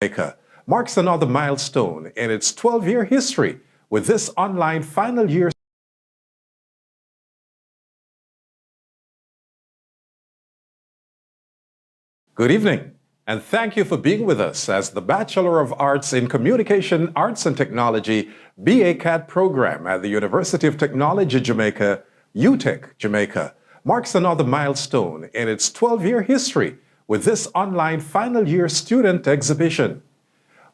Jamaica marks another milestone in its 12-year history with this online final year. Good evening, and thank you for being with us as the Bachelor of Arts in Communication, Arts and Technology BACAT program at the University of Technology Jamaica, UTech Jamaica, marks another milestone in its 12-year history with this online final year student exhibition.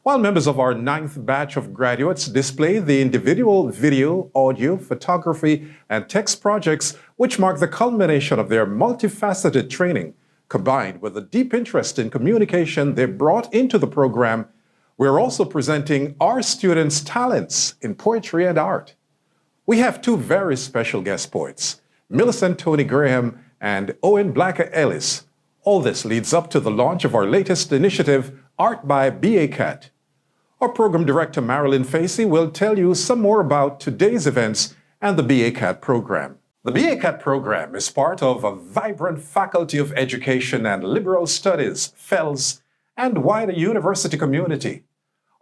While members of our 9th batch of graduates display the individual video, audio, photography, and text projects which mark the culmination of their multifaceted training, combined with a deep interest in communication they brought into the program, we're also presenting our students' talents in poetry and art. We have two very special guest poets, Millicent Tony Graham and Owen Blacker Ellis. All this leads up to the launch of our latest initiative, Art by BACAT. Our program director, Marilyn Facey, will tell you some more about today's events and the BACAT program. The BACAT program is part of a vibrant Faculty of Education and Liberal Studies, FELS, and wider university community.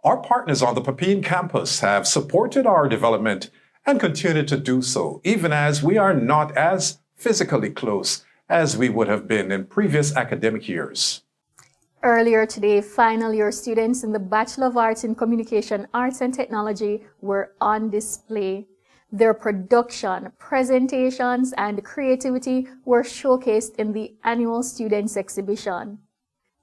Our partners on the Papine campus have supported our development and continue to do so, even as we are not as physically close as we would have been in previous academic years. Earlier today, final year students in the Bachelor of Arts in Communication, Arts and Technology were on display. Their production, presentations, and creativity were showcased in the annual Students Exhibition.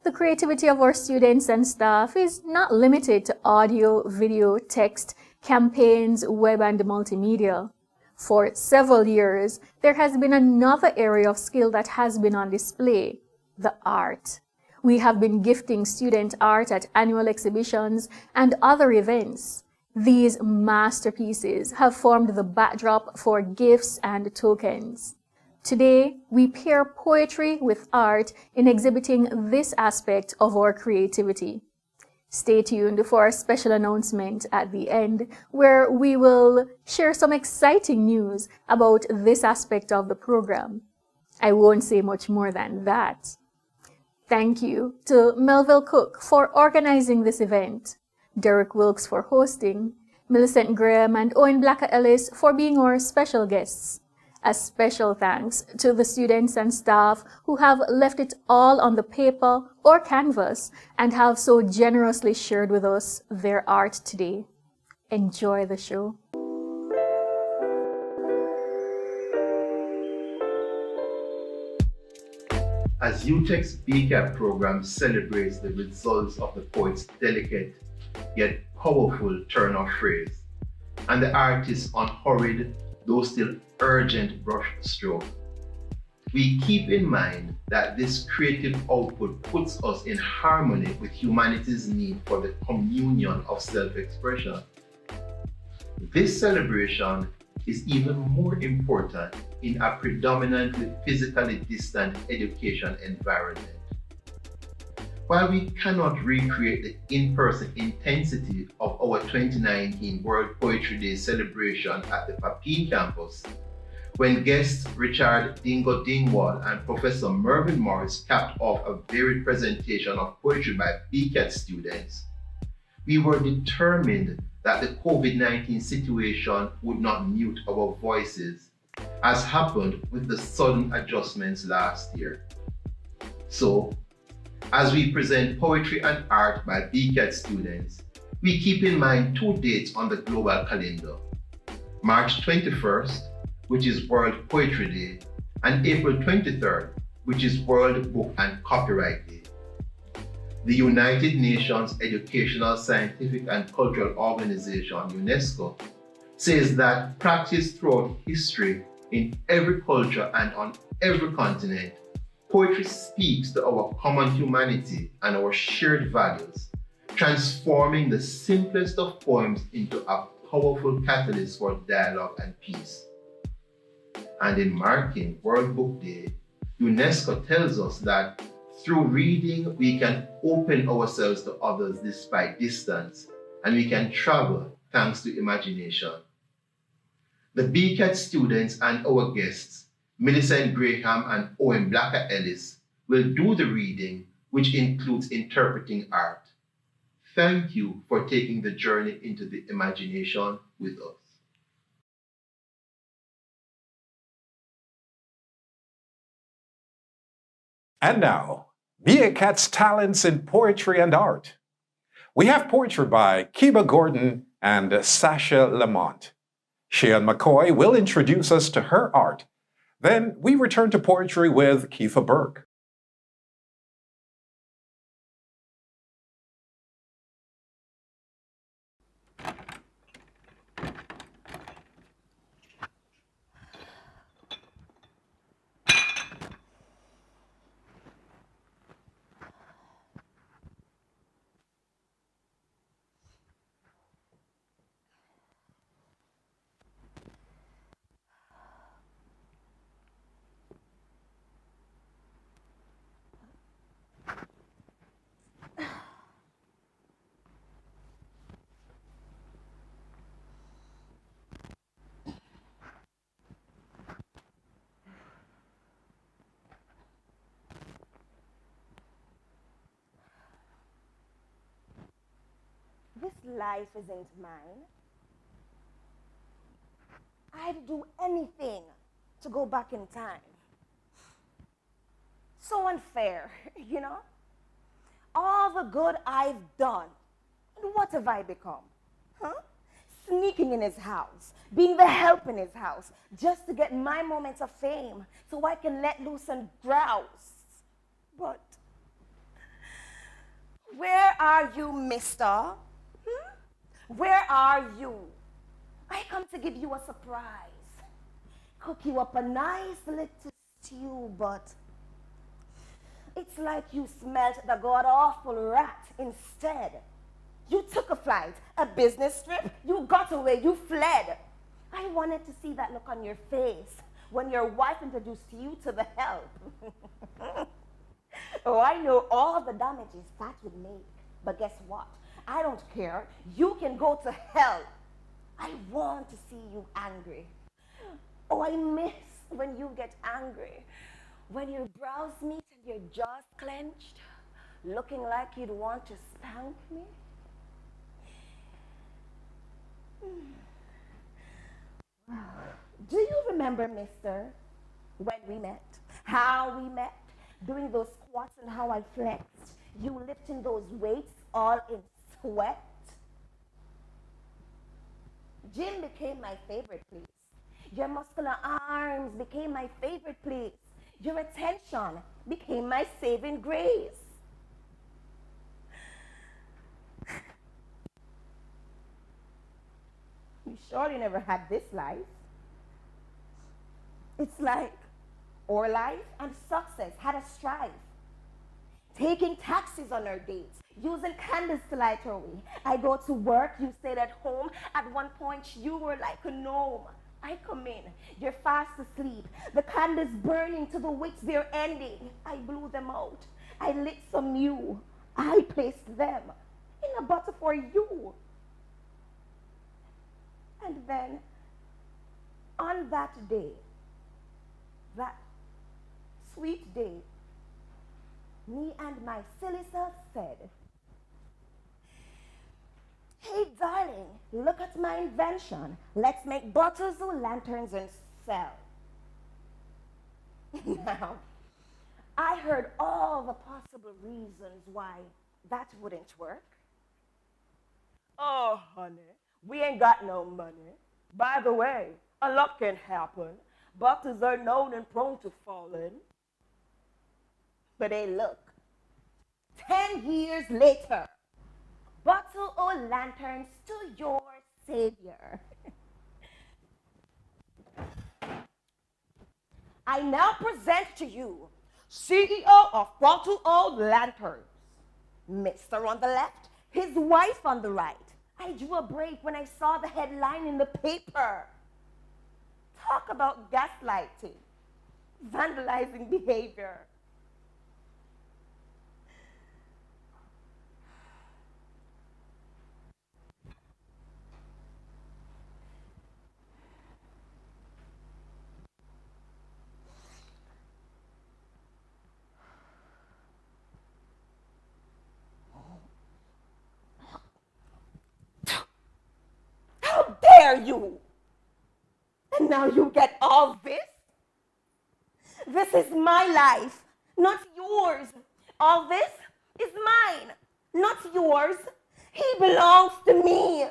The creativity of our students and staff is not limited to audio, video, text, campaigns, web, and multimedia. For several years, there has been another area of skill that has been on display, the art. We have been gifting student art at annual exhibitions and other events. These masterpieces have formed the backdrop for gifts and tokens. Today, we pair poetry with art in exhibiting this aspect of our creativity. Stay tuned for a special announcement at the end, where we will share some exciting news about this aspect of the program. I won't say much more than that. Thank you to Melville Cook for organizing this event, Derek Wilkes for hosting, Millicent Graham and Owen Blacker Ellis for being our special guests. A special thanks to the students and staff who have left it all on the paper or canvas and have so generously shared with us their art today. Enjoy the show. As UTech's BCAT program celebrates the results of the poet's delicate yet powerful turn of phrase, and the artist's unhurried, though still urgent brush stroke, we keep in mind that this creative output puts us in harmony with humanity's need for the communion of self-expression. This celebration is even more important in a predominantly physically distant education environment. While we cannot recreate the in-person intensity of our 2019 World Poetry Day celebration at the Papine campus, when guests Richard Dingo Dingwall and Professor Mervyn Morris capped off a varied presentation of poetry by BCAT students, we were determined that the COVID-19 situation would not mute our voices, as happened with the sudden adjustments last year. So, as we present poetry and art by BCAT students, we keep in mind two dates on the global calendar: March 21st, which is World Poetry Day, and April 23rd, which is World Book and Copyright Day. The United Nations Educational, Scientific and Cultural Organization, UNESCO, says that practiced throughout history in every culture and on every continent, poetry speaks to our common humanity and our shared values, transforming the simplest of poems into a powerful catalyst for dialogue and peace. And in marking World Book Day, UNESCO tells us that through reading, we can open ourselves to others despite distance, and we can travel thanks to imagination. The BCAT students and our guests, Millicent Graham and Owen Blacker Ellis, will do the reading, which includes interpreting art. Thank you for taking the journey into the imagination with us. And now, BA Cat's talents in poetry and art. We have poetry by Kiba Gordon and Sasha Lamont. Shean McCoy will introduce us to her art. Then we return to poetry with Kiefer Burke. This life isn't mine. I'd do anything to go back in time. So unfair, you know? All the good I've done, and what have I become? Huh? Sneaking in his house, being the help in his house, just to get my moments of fame so I can let loose and grouse. But where are you, mister? Where are you? I come to give you a surprise. Cook you up a nice little stew, but it's like you smelt the god-awful rat instead. You took a flight, a business trip, you got away, you fled. I wanted to see that look on your face when your wife introduced you to the help. Oh, I know all the damages that would make, but guess what? I don't care. You can go to hell. I want to see you angry. Oh, I miss when you get angry. When your brows meet and your jaws clenched, looking like you'd want to spank me. Do you remember, mister, when we met? How we met? Doing those squats and how I flexed. You lifting those weights all in sweat. Gym became my favorite place. Your muscular arms became my favorite place. Your attention became my saving grace. You surely never had this life. It's like our life and success had a strife. Taking taxis on our dates, using candles to light our way. I go to work, you stayed at home. At one point, you were like a gnome. I come in, you're fast asleep. The candles burning to the wicks, they're ending. I blew them out. I lit some new. I placed them in a bottle for you. And then, on that day, that sweet day, me and my silly self said, hey darling, look at my invention. Let's make bottles or lanterns and sell. Now, I heard all the possible reasons why that wouldn't work. Oh, honey, we ain't got no money. By the way, a lot can happen. Bottles are known and prone to falling. But hey, look, 10 years later, bottle or lanterns to your savior. I now present to you CEO of Bottle O Lanterns. Mr. on the left, his wife on the right. I drew a break when I saw the headline in the paper. Talk about gaslighting, vandalizing behavior. dare you? And now you get all this? This is my life, not yours. All this is mine, not yours. He belongs to me,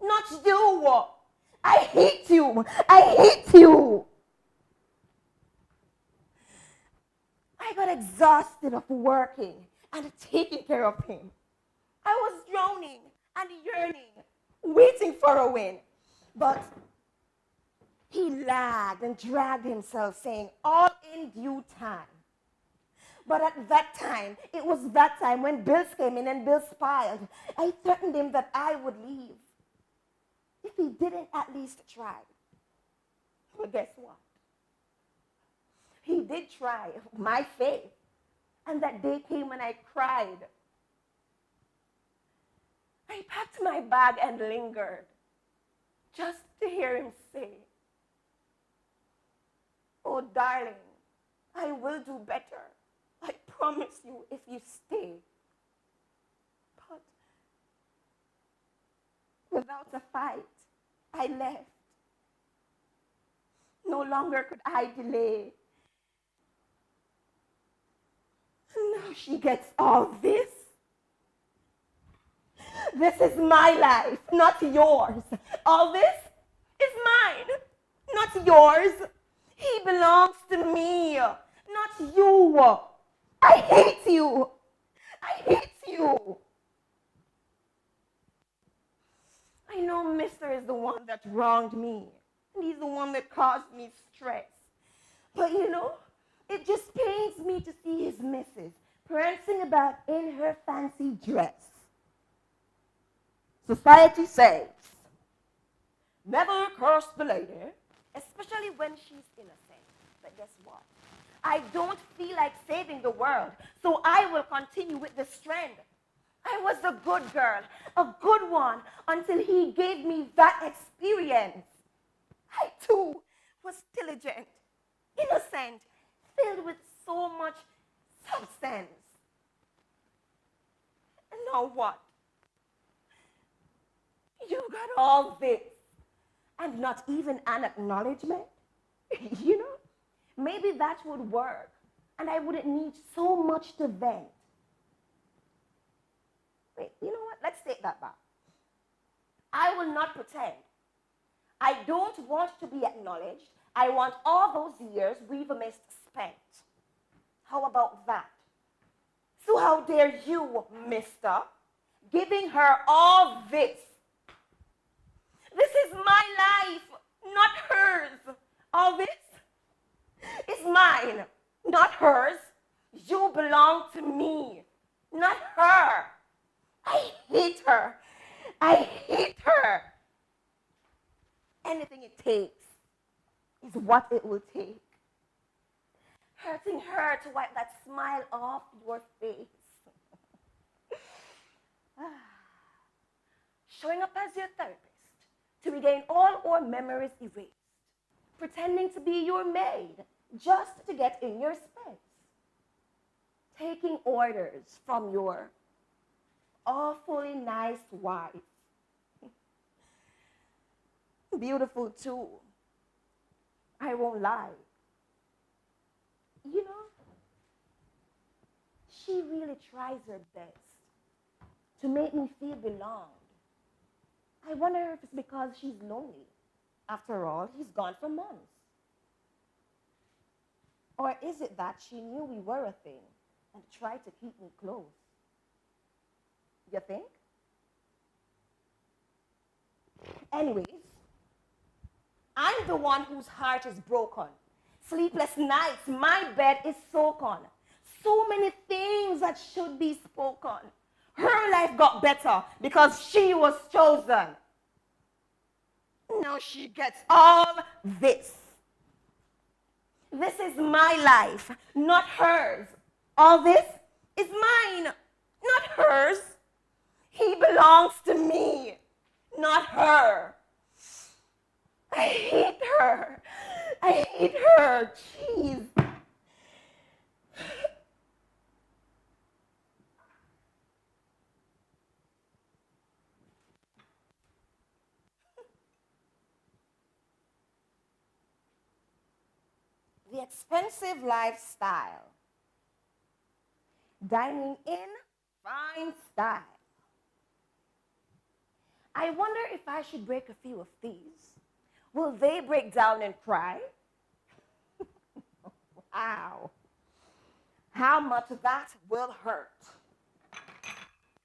not you. I hate you. I hate you. I got exhausted of working and taking care of him. I was drowning and yearning, waiting for a win. But he lagged and dragged himself, saying, all in due time. But at that time, it was that time when bills came in and bills piled. I threatened him that I would leave if he didn't at least try. But guess what? He did try, my faith. And that day came when I cried. I packed my bag and lingered just to hear him say, oh, darling, I will do better. I promise you if you stay. But without a fight, I left. No longer could I delay. And now she gets all this. This is my life, not yours. All this is mine, not yours. He belongs to me, not you. I hate you. I hate you. I know Mr. is the one that wronged me, and he's the one that caused me stress. But you know, it just pains me to see his missus prancing about in her fancy dress. Society says, never curse the lady, especially when she's innocent. But guess what? I don't feel like saving the world, so I will continue with this trend. I was a good girl, a good one, until he gave me that experience. I too was diligent, innocent, filled with so much substance. And now what? You got all this and not even an acknowledgement? You know, maybe that would work and I wouldn't need so much to vent. Wait, you know what? Let's take that back. I will not pretend. I don't want to be acknowledged. I want all those years we've missed spent. How about that? So how dare you, mister, giving her all this? This is my life, not hers. All this is mine, not hers. You belong to me, not her. I hate her. I hate her. Anything it takes is what it will take. Hurting her to wipe that smile off your face. Showing up as your therapist to regain all our memories erased. Pretending to be your maid just to get in your space. Taking orders from your awfully nice wife. Beautiful too. I won't lie. You know, she really tries her best to make me feel belonged. I wonder if it's because she's lonely. After all, he's gone for months. Or is it that she knew we were a thing and tried to keep me close? You think? Anyways, I'm the one whose heart is broken. Sleepless nights, my bed is soaken. So many things that should be spoken. Her life got better because she was chosen. Now she gets all this. This is my life, not hers. All this is mine, not hers. He belongs to me, not her. I hate her. I hate her. Jeez. the expensive lifestyle. Dining in fine style. I wonder if I should break a few of these. Will they break down and cry? Wow. How much that will hurt.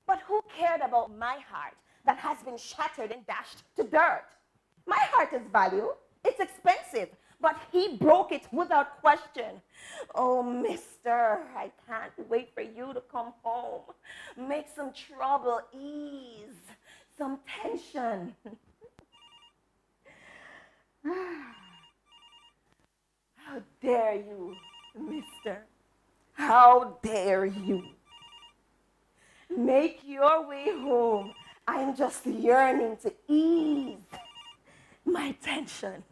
But who cared about my heart that has been shattered and dashed to dirt? My heart is value. It's expensive, but he broke it without question. Oh, mister, I can't wait for you to come home. Make some trouble ease, some tension. How dare you, mister? How dare you? Make your way home. I'm just yearning to ease my tension.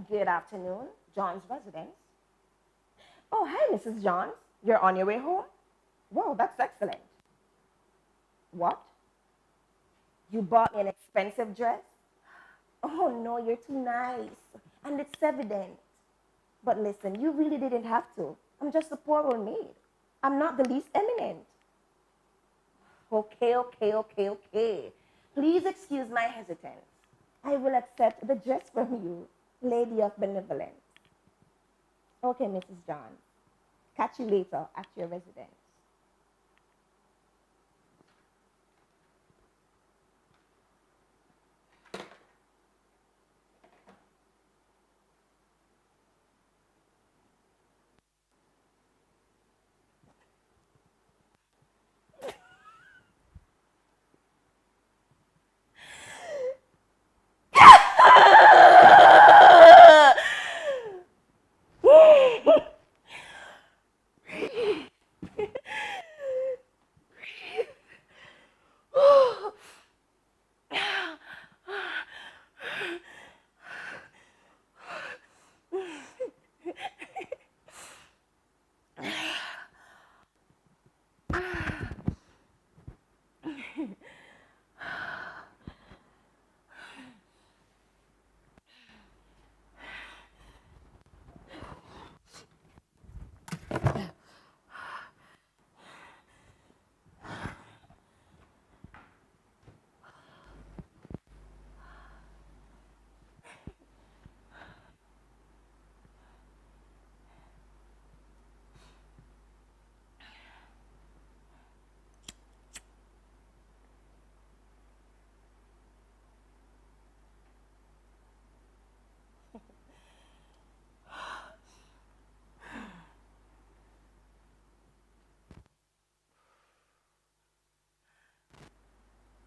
Good afternoon, John's residence. Oh, hi, Mrs. Johns. You're on your way home? Wow, that's excellent. What? You bought me an expensive dress? Oh, no, you're too nice. And it's evident. But listen, you really didn't have to. I'm just a poor old maid. I'm not the least eminent. Okay. Please excuse my hesitance. I will accept the dress from you, lady of benevolence. Okay, Mrs. John. Catch you later at your residence.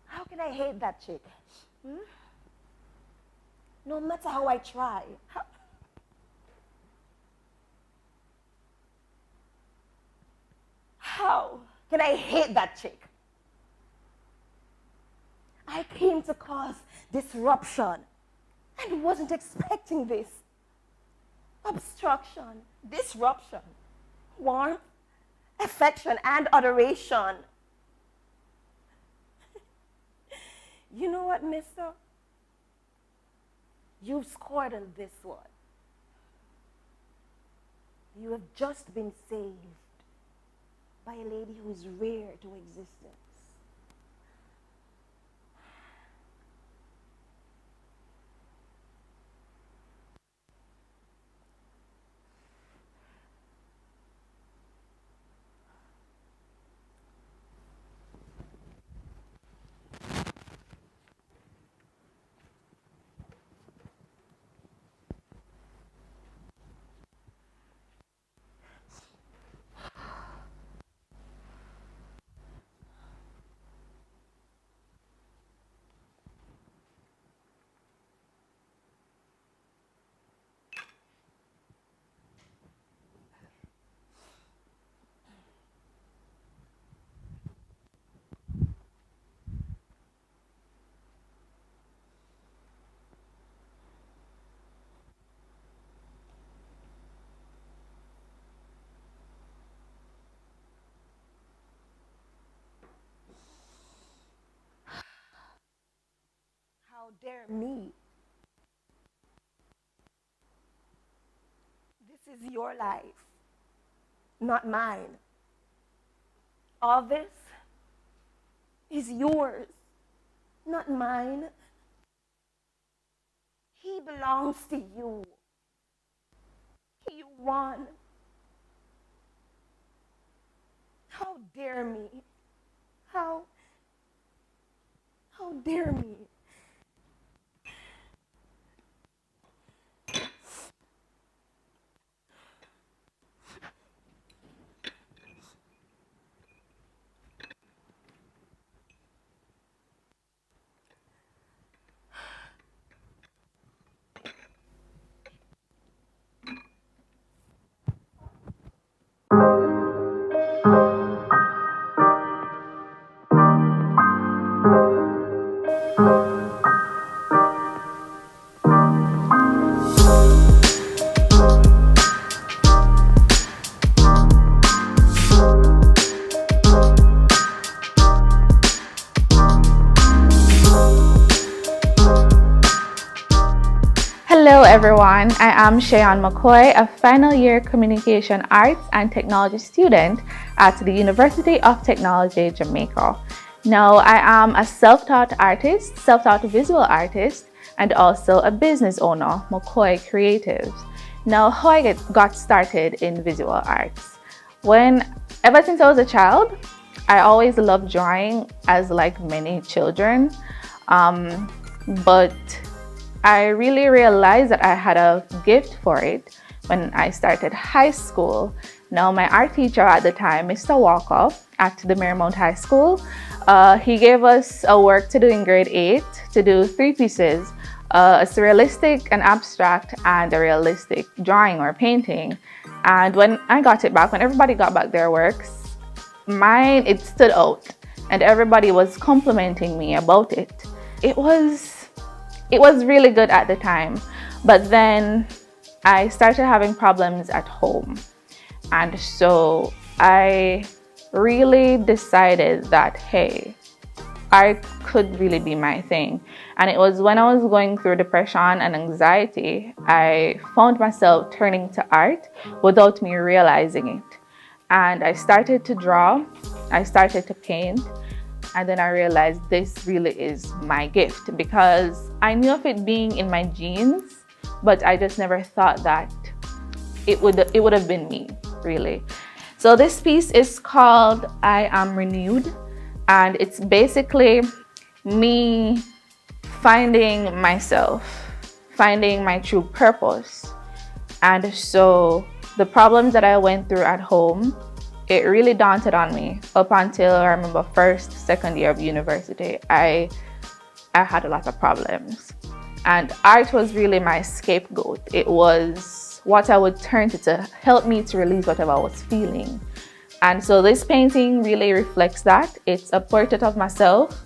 How can I hate that chick? No matter how I try. How can I hate that chick? I came to cause disruption and wasn't expecting this. Obstruction, disruption, warmth, affection, and adoration. You know what, mister? You've scored on this one. You have just been saved by a lady who is rare to existence. dare me? This is your life, not mine. All this is yours, not mine. He belongs to you. You won. How dare me? How dare me? Hello everyone, I am Shayan McCoy, a final year Communication Arts and Technology student at the University of Technology, Jamaica. Now, I am a self-taught artist, self-taught visual artist, and also a business owner, McCoy Creatives. Now, how I got started in visual arts. Ever since I was a child, I always loved drawing, as like many children, but I really realized that I had a gift for it when I started high school. Now, my art teacher at the time, Mr. Walker, at the Marymount High School, he gave us a work to do in grade 8 to do 3 pieces. A surrealistic, an abstract, and a realistic drawing or painting. And when I got it back, when everybody got back their works, mine, it stood out. And everybody was complimenting me about it. It was really good at the time, but then I started having problems at home. And so I really decided that, hey, art could really be my thing. And it was when I was going through depression and anxiety, I found myself turning to art without me realizing it. And I started to draw, I started to paint, and then I realized this really is my gift, because I knew of it being in my genes, but I just never thought that it would have been me, really. So this piece is called I Am Renewed, and it's basically me finding myself, finding my true purpose. And so the problems that I went through at home, it really daunted on me up until I remember second year of university. I had a lot of problems, and art was really my scapegoat. It was what I would turn to help me to release whatever I was feeling. And so this painting really reflects that. It's a portrait of myself,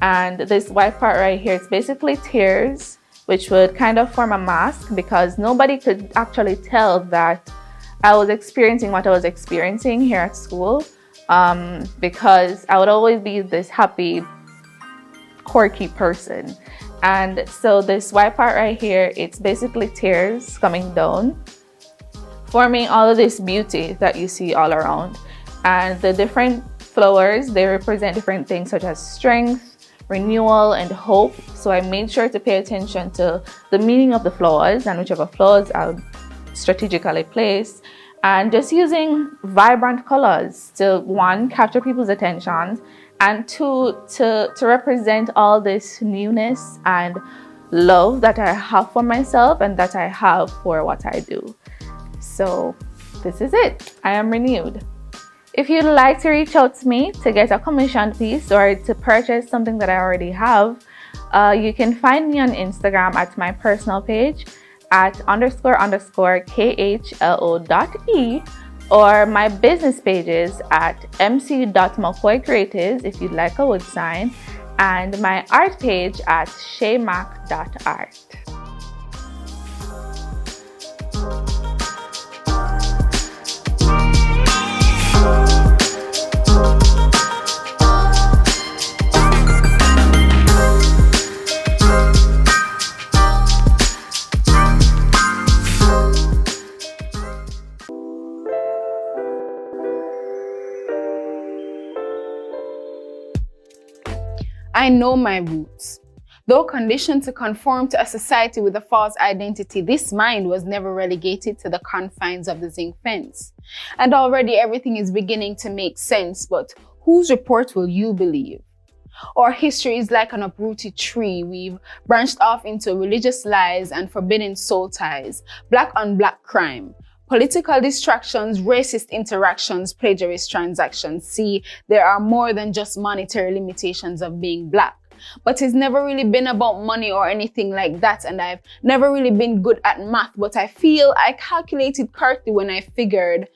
and this white part right here, it's basically tears, which would kind of form a mask, because nobody could actually tell that I was experiencing what I was experiencing here at school, because I would always be this happy, quirky person. And so this white part right here, it's basically tears coming down, forming all of this beauty that you see all around. And the different flowers, they represent different things such as strength, renewal, and hope. So I made sure to pay attention to the meaning of the flowers, and whichever flowers I would strategically place, and just using vibrant colors to, one, capture people's attention, and two, to represent all this newness and love that I have for myself and that I have for what I do. So this is it. I am renewed. If you'd like to reach out to me to get a commissioned piece or to purchase something that I already have, you can find me on Instagram at my personal page at __khlo.e, or my business pages at mc.mccoy creatives if you'd like a wood sign, and my art page at shaymac.art. I know my roots. Though conditioned to conform to a society with a false identity, this mind was never relegated to the confines of the zinc fence. And already everything is beginning to make sense, but whose report will you believe? Our history is like an uprooted tree. We've branched off into religious lies and forbidden soul ties, black on black crime, political distractions, racist interactions, plagiarist transactions. See, there are more than just monetary limitations of being black. But it's never really been about money or anything like that, and I've never really been good at math, but I feel I calculated correctly when I figured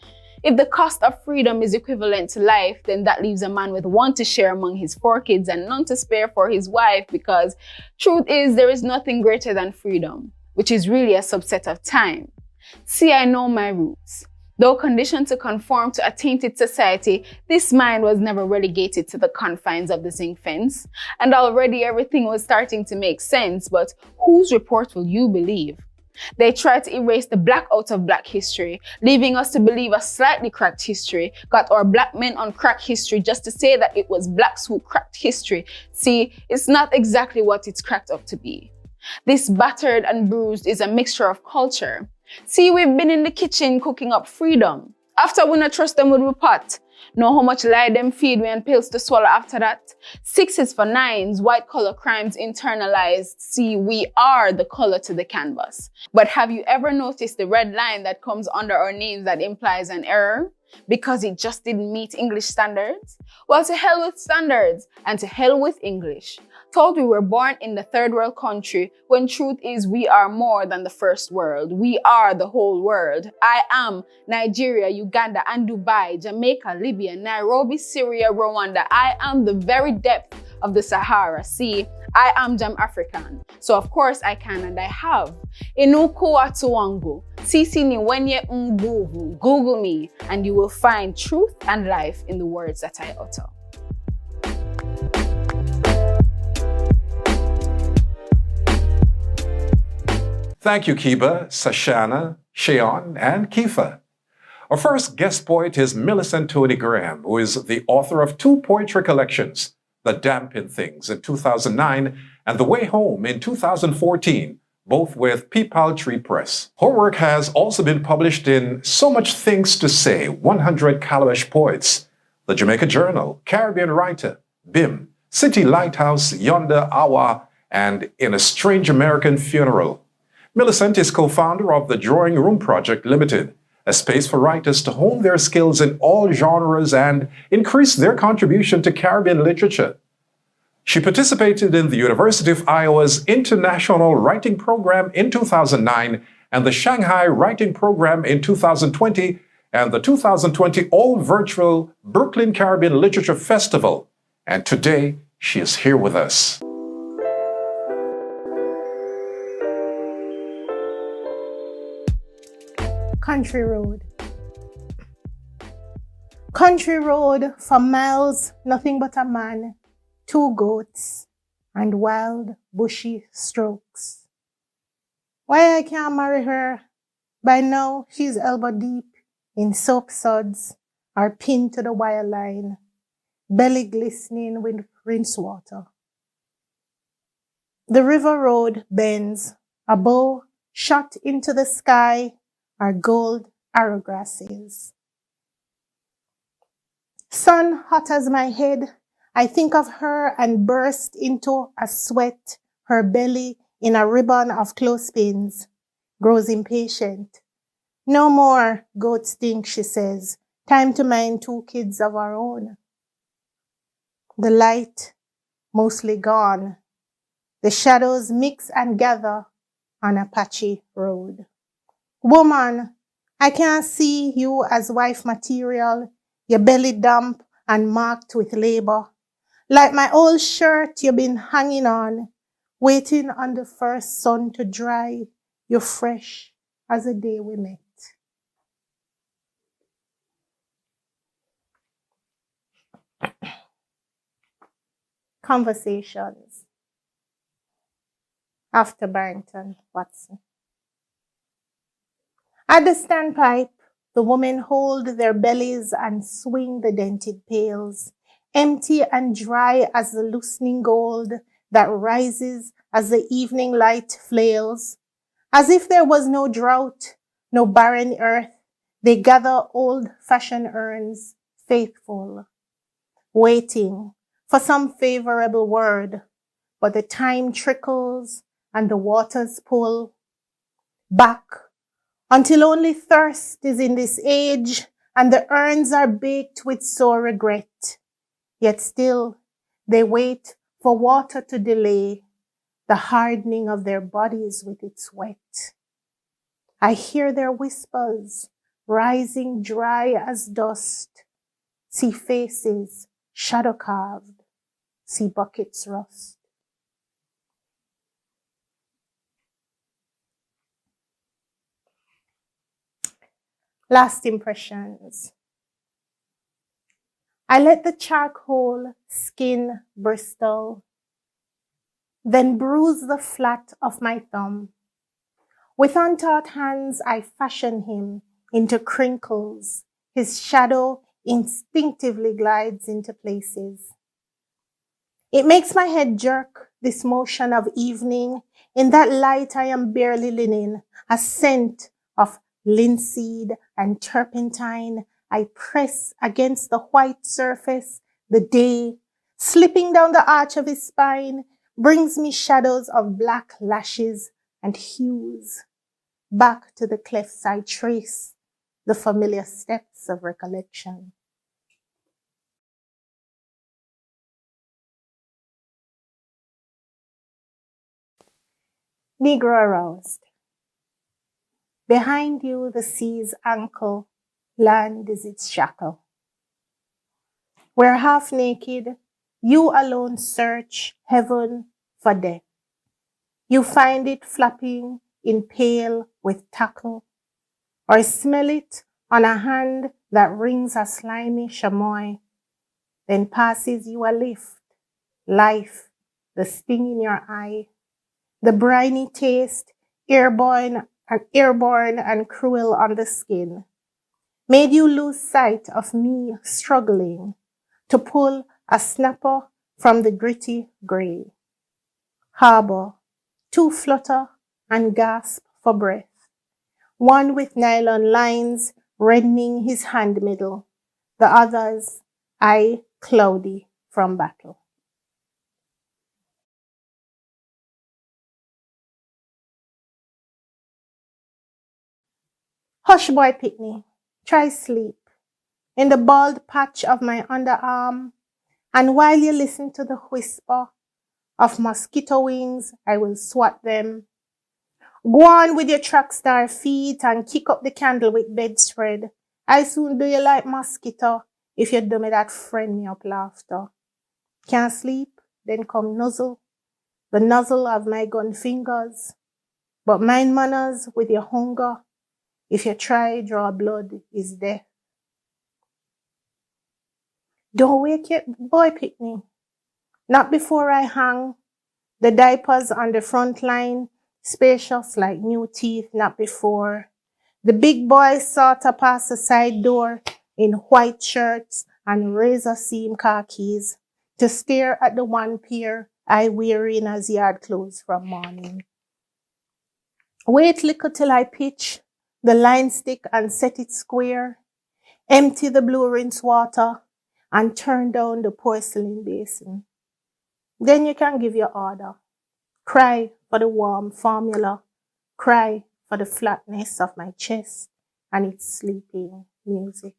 if the cost of freedom is equivalent to life, then that leaves a man with one to share among his 4 kids and none to spare for his wife, because truth is there is nothing greater than freedom, which is really a subset of time. See, I know my roots. Though conditioned to conform to a tainted society, this mind was never relegated to the confines of the zinc fence, and already everything was starting to make sense, but whose report will you believe? They tried to erase the black out of black history, leaving us to believe a slightly cracked history, got our black men on crack history just to say that it was blacks who cracked history. See, it's not exactly what it's cracked up to be. This battered and bruised is a mixture of culture. See, we've been in the kitchen cooking up freedom. After we not trust them with the pot. Know how much lie them feed we and pills to swallow after that? 6s for 9s, white collar crimes internalized. See, we are the color to the canvas. But have you ever noticed the red line that comes under our names that implies an error? Because it just didn't meet English standards? Well, to hell with standards and to hell with English. Told we were born in the third world country, when truth is we are more than the first world. We are the whole world. I am Nigeria, Uganda, and Dubai, Jamaica, Libya, Nairobi, Syria, Rwanda. I am the very depth of the Sahara. See, I am Jam African. So of course I can and I have. Inuku Atuwangu. Sisi ni wenye mbuvu. Google me and you will find truth and life in the words that I utter. Thank you, Kiba, Sashana, Sheon, and Kifa. Our first guest poet is Millicent Tony Graham, who is the author of 2 poetry collections, The Damping Things in 2009 and The Way Home in 2014, both with Peepal Tree Press. Her work has also been published in So Much Things to Say, 100 Calabash Poets, The Jamaica Journal, Caribbean Writer, BIM, City Lighthouse, Yonder Awa, and In a Strange American Funeral. Millicent is co-founder of the Drawing Room Project Limited, a space for writers to hone their skills in all genres and increase their contribution to Caribbean literature. She participated in the University of Iowa's International Writing Program in 2009 and the Shanghai Writing Program in 2020 and the 2020 all-virtual Brooklyn Caribbean Literature Festival. And today, she is here with us. Country road. Country road, for miles, nothing but a man, 2 goats, and wild, bushy strokes. Why I can't marry her? By now, she's elbow deep in soap suds, or pinned to the wire line, belly glistening with rinse water. The river road bends, a bow shot into the sky, are gold arrowgrasses. Sun hot as my head, I think of her and burst into a sweat, her belly in a ribbon of clothespins, grows impatient. No more goat stink, she says, time to mind 2 kids of our own. The light mostly gone, the shadows mix and gather on a patchy road. Woman, I can't see you as wife material, your belly damp and marked with labor. Like my old shirt you've been hanging on, waiting on the first sun to dry, you're fresh as the day we met. Conversations. After Barrington Watson. At the standpipe, the women hold their bellies and swing the dented pails, empty and dry as the loosening gold that rises as the evening light flails. As if there was no drought, no barren earth, they gather old-fashioned urns, faithful, waiting for some favorable word, but the time trickles and the waters pull back until only thirst is in this age and the urns are baked with sore regret. Yet still they wait for water to delay the hardening of their bodies with its wet. I hear their whispers rising dry as dust, see faces shadow carved, see buckets rust. Last impressions. I let the charcoal skin bristle, then bruise the flat of my thumb. With untaught hands, I fashion him into crinkles. His shadow instinctively glides into places. It makes my head jerk, this motion of evening. In that light, I am barely linen, a scent of linseed and turpentine. I press against the white surface. The day, slipping down the arch of his spine, brings me shadows of black lashes and hues. Back to the clefts I trace the familiar steps of recollection. Negro aroused. Behind you, the sea's ankle, land is its shackle. We're half naked, you alone search heaven for death. You find it flapping in pail with tackle, or smell it on a hand that rings a slimy chamois, then passes you a lift, life, the sting in your eye, the briny taste, airborne and cruel on the skin, made you lose sight of me struggling to pull a snapper from the gritty gray. Harbor, two flutter and gasp for breath, one with nylon lines reddening his hand middle, the others eye cloudy from battle. Hush, boy Pitney, try sleep in the bald patch of my underarm, and while you listen to the whisper of mosquito wings, I will swat them. Go on with your track star feet and kick up the candle with bedspread. I soon do you like mosquito if you do me that friend me up laughter. Can't sleep? Then come nuzzle, the nuzzle of my gun fingers. But mind manners with your hunger. If you try draw blood is death. Don't wake your boy Pitney. Not before I hang the diapers on the front line, spacious like new teeth, not before. The big boys saunter past the side door in white shirts and razor seam khakis to stare at the one pair I wearing as yard clothes from morning. Wait little till I pitch the line stick and set it square, empty the blue rinse water and turn down the porcelain basin. Then you can give your order. Cry for the warm formula. Cry for the flatness of my chest and its sleeping music.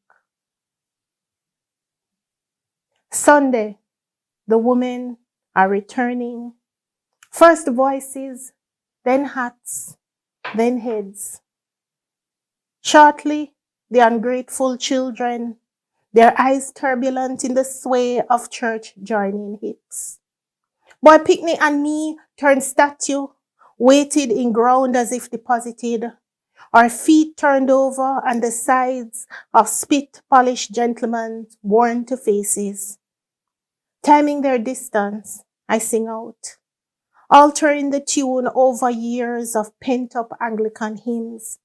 Sunday, the women are returning. First voices, then hats, then heads. Shortly, the ungrateful children, their eyes turbulent in the sway of church joining hits. Boy Pitney and me turned statue, weighted in ground as if deposited, our feet turned over on the sides of spit-polished gentlemen worn to faces. Timing their distance, I sing out, altering the tune over years of pent-up Anglican hymns.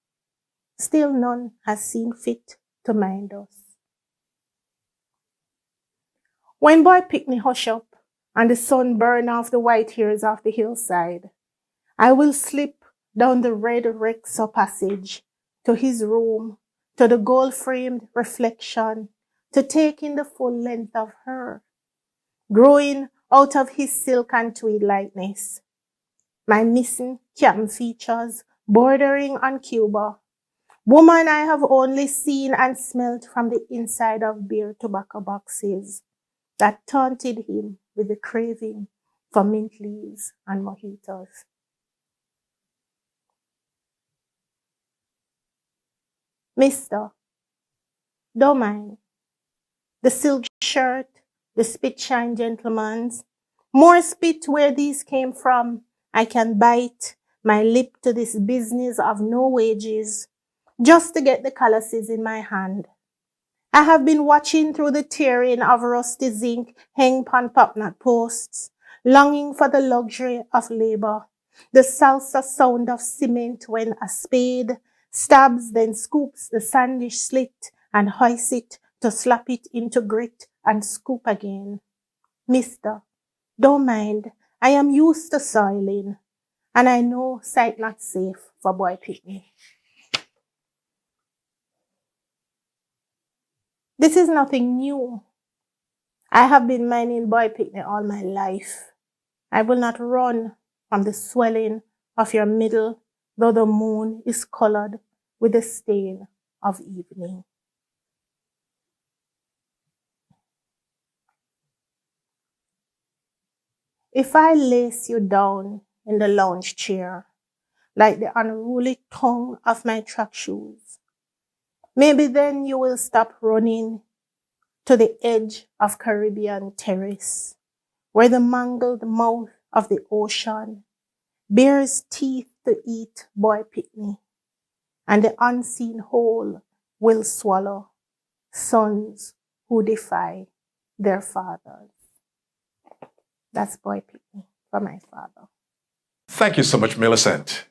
Still none has seen fit to mind us. When Boy Picnic hush up and the sun burn off the white hairs of the hillside, I will slip down the red Rexo passage to his room, to the gold-framed reflection, to take in the full length of her, growing out of his silk and tweed lightness. My missing captain features bordering on Cuba. Woman I have only seen and smelt from the inside of bare tobacco boxes that taunted him with the craving for mint leaves and mojitos. Mister, don't mind. The silk shirt, the spit shine gentleman's, more spit where these came from. I can bite my lip to this business of no wages, just to get the calluses in my hand. I have been watching through the tearing of rusty zinc hang upon popnut posts, longing for the luxury of labor, the salsa sound of cement when a spade stabs, then scoops the sandy slit and hoists it to slap it into grit and scoop again. Mister, don't mind, I am used to soiling, and I know sight not safe for Boy Picnic. This is nothing new. I have been mining Boy Picnic all my life. I will not run from the swelling of your middle, though the moon is colored with the stain of evening. If I lace you down in the lounge chair, like the unruly tongue of my track shoes, maybe then you will stop running to the edge of Caribbean terrace, where the mangled mouth of the ocean bears teeth to eat Boy Picnic, and the unseen hole will swallow sons who defy their fathers. That's Boy Picnic for my father. Thank you so much, Millicent.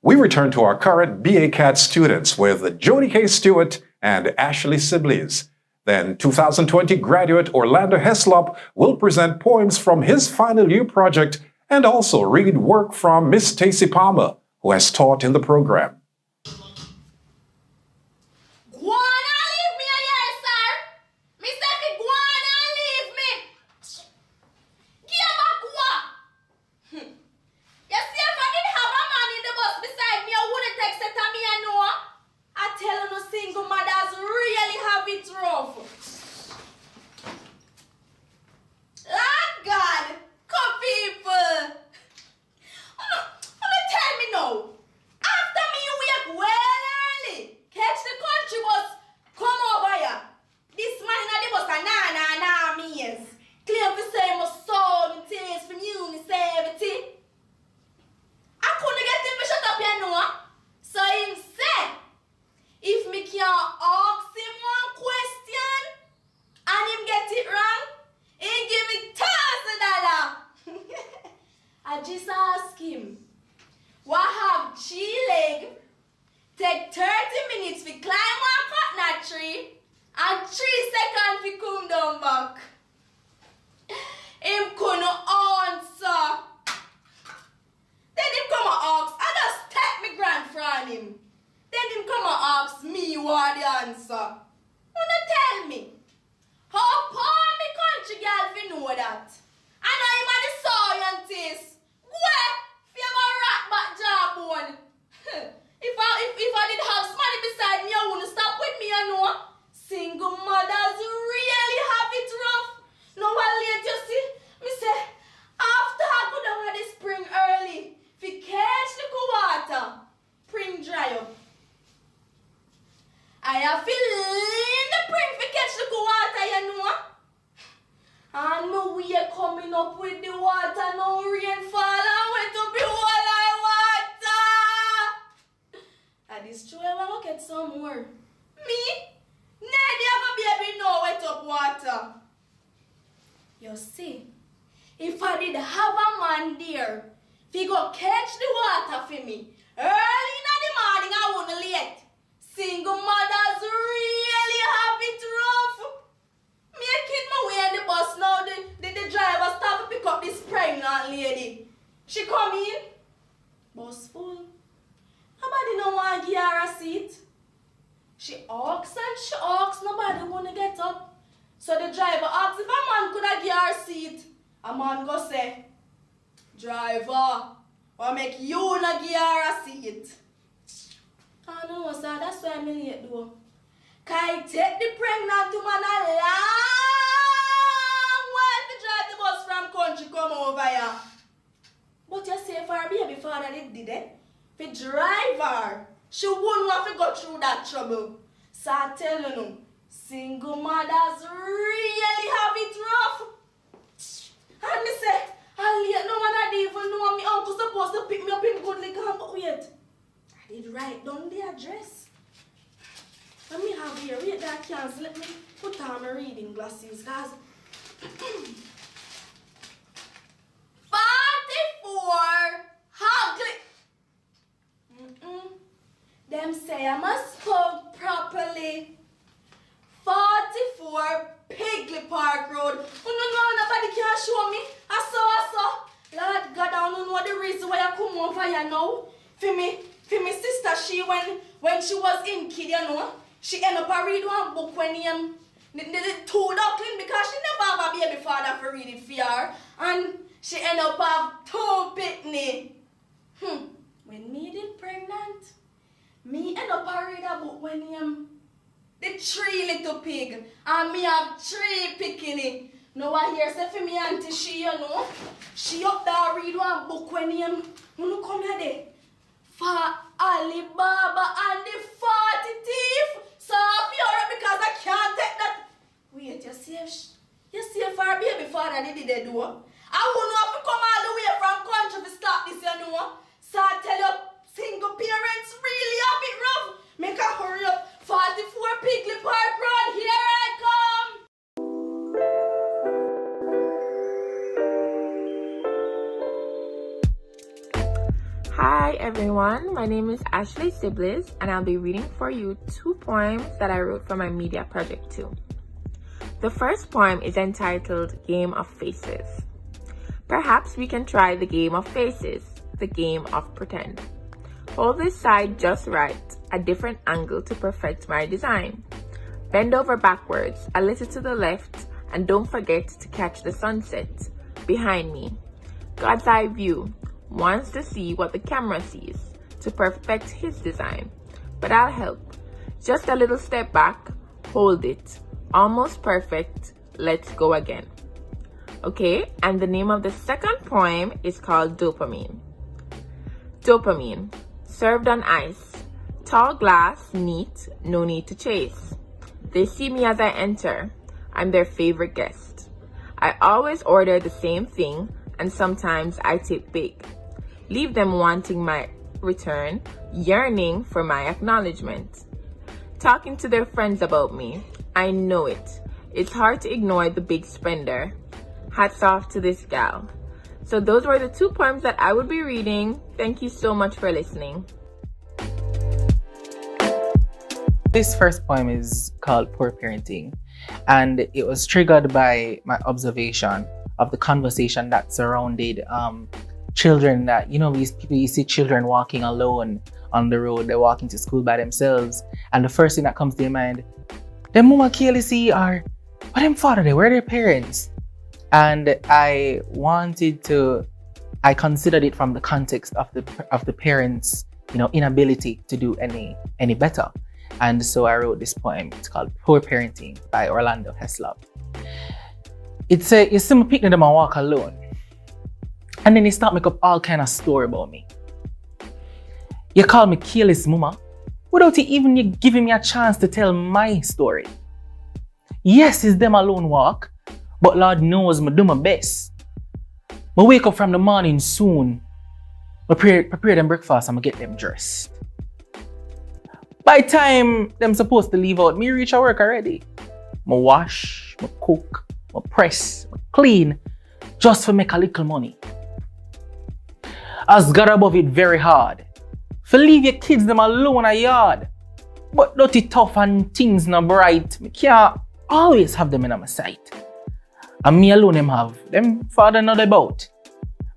We return to our current BA CAT students with Jody K. Stewart and Ashley Sibley's. Then 2020 graduate Orlando Heslop will present poems from his final year project and also read work from Miss Stacy Palmer, who has taught in the program. Single mothers really have it rough. Me a kid my way in the bus pregnant lady. She come in, bus full. Nobody no want to give her a seat. She asks and she asks, nobody want to get up. So the driver asks if a man could have give her a seat. A man go say, driver, what make you not give her a seat? I don't know, sir, that's why I'm late though. Can I take the pregnant woman a long way to drive the bus from country come over here? But you say for her baby father did it. For driver, she wouldn't want to go through that trouble. So I tell you, single mothers really have it rough. And me say, I late no one I even know me uncle supposed to pick me up in Goodly Camp, but wait. I did write down the address. Let me have here, wait that cancel. Let me put on my reading glasses, guys. 44 Hagley. Them say I must spoke properly. 44 Pigley Park Road. No, nobody can show me. I saw. Lord God, I don't know the reason why I come over here now. For me sister, she when she was in kid, you know, she end up a read one book when the two duckling because she never have a baby father for read it for her. And she end up have two pitney. When me did pregnant, me end up a read a book when the 3 little pig and me have 3 picking. Now I hear say for me auntie she, you know, she up there read one book when you come here there. For Alibaba and the 40 thief. So if because I can't take that. Wait, you see for a baby father they did they do? I wouldn't have to come all the way from country to start this, you know. So I tell you, single parents really have it rough. Make a hurry up. 44 Pigley Park Road, here I come. Hi everyone, my name is Ashley Siblis and I'll be reading for you 2 poems that I wrote for my media project too. The first poem is entitled Game of Faces. Perhaps we can try the game of faces, the game of pretend. Hold this side just right, a different angle to perfect my design. Bend over backwards, a little to the left, and don't forget to catch the sunset behind me. God's eye view wants to see what the camera sees to perfect his design, but I'll help. Just a little step back, hold it. Almost perfect, let's go again. Okay, and the name of the second poem is called Dopamine. Dopamine, served on ice, tall glass, neat, no need to chase. They see me as I enter, I'm their favorite guest. I always order the same thing, and sometimes I tip big. Leave them wanting my return, yearning for my acknowledgement. Talking to their friends about me, I know it. It's hard to ignore the big spender. Hats off to this gal. So those were the 2 poems that I would be reading. Thank you so much for listening. This first poem is called Poor Parenting, and it was triggered by my observation of the conversation that surrounded children that, you see children walking alone on the road, they're walking to school by themselves, and the first thing that comes to your mind, them mama see or what them father they, where are their parents? And I considered it from the context of the parents, inability to do any better. And so I wrote this poem. It's called Poor Parenting by Orlando Heslop. You see me picking them and walk alone. And then they start make up all kind of story about me. You call me careless mama without even you giving me a chance to tell my story. Yes, it's them alone walk, but Lord knows me do my best. I wake up from the morning soon, prepare them breakfast and I get them dressed. By the time them supposed to leave out, me reach at work already. I wash, I cook, I press, I clean, just to make a little money. As God above it very hard. For leave your kids them alone in a yard. But dirty tough and things not bright. Me can't always have them in my sight. And me alone them have. Them father not about.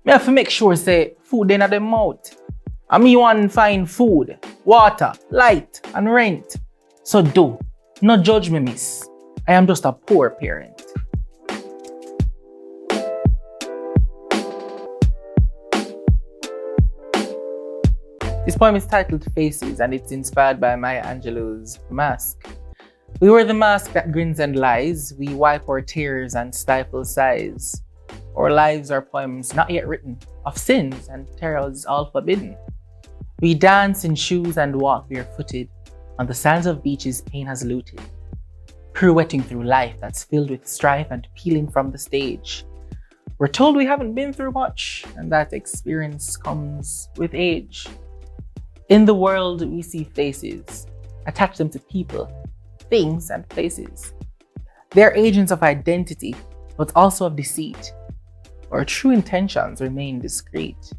Me have to make sure say food in the mouth. And me want find food, water, light, and rent. So do not judge me, miss. I am just a poor parent. This poem is titled Faces, and it's inspired by Maya Angelou's Mask. We wear the mask that grins and lies. We wipe our tears and stifle sighs. Our lives are poems not yet written, of sins and terrors all forbidden. We dance in shoes and walk barefooted. On the sands of beaches pain has looted. Pirouetting through life that's filled with strife and peeling from the stage. We're told we haven't been through much, and that experience comes with age. In the world, we see faces, attach them to people, things, and places. They're agents of identity, but also of deceit. Our true intentions remain discreet.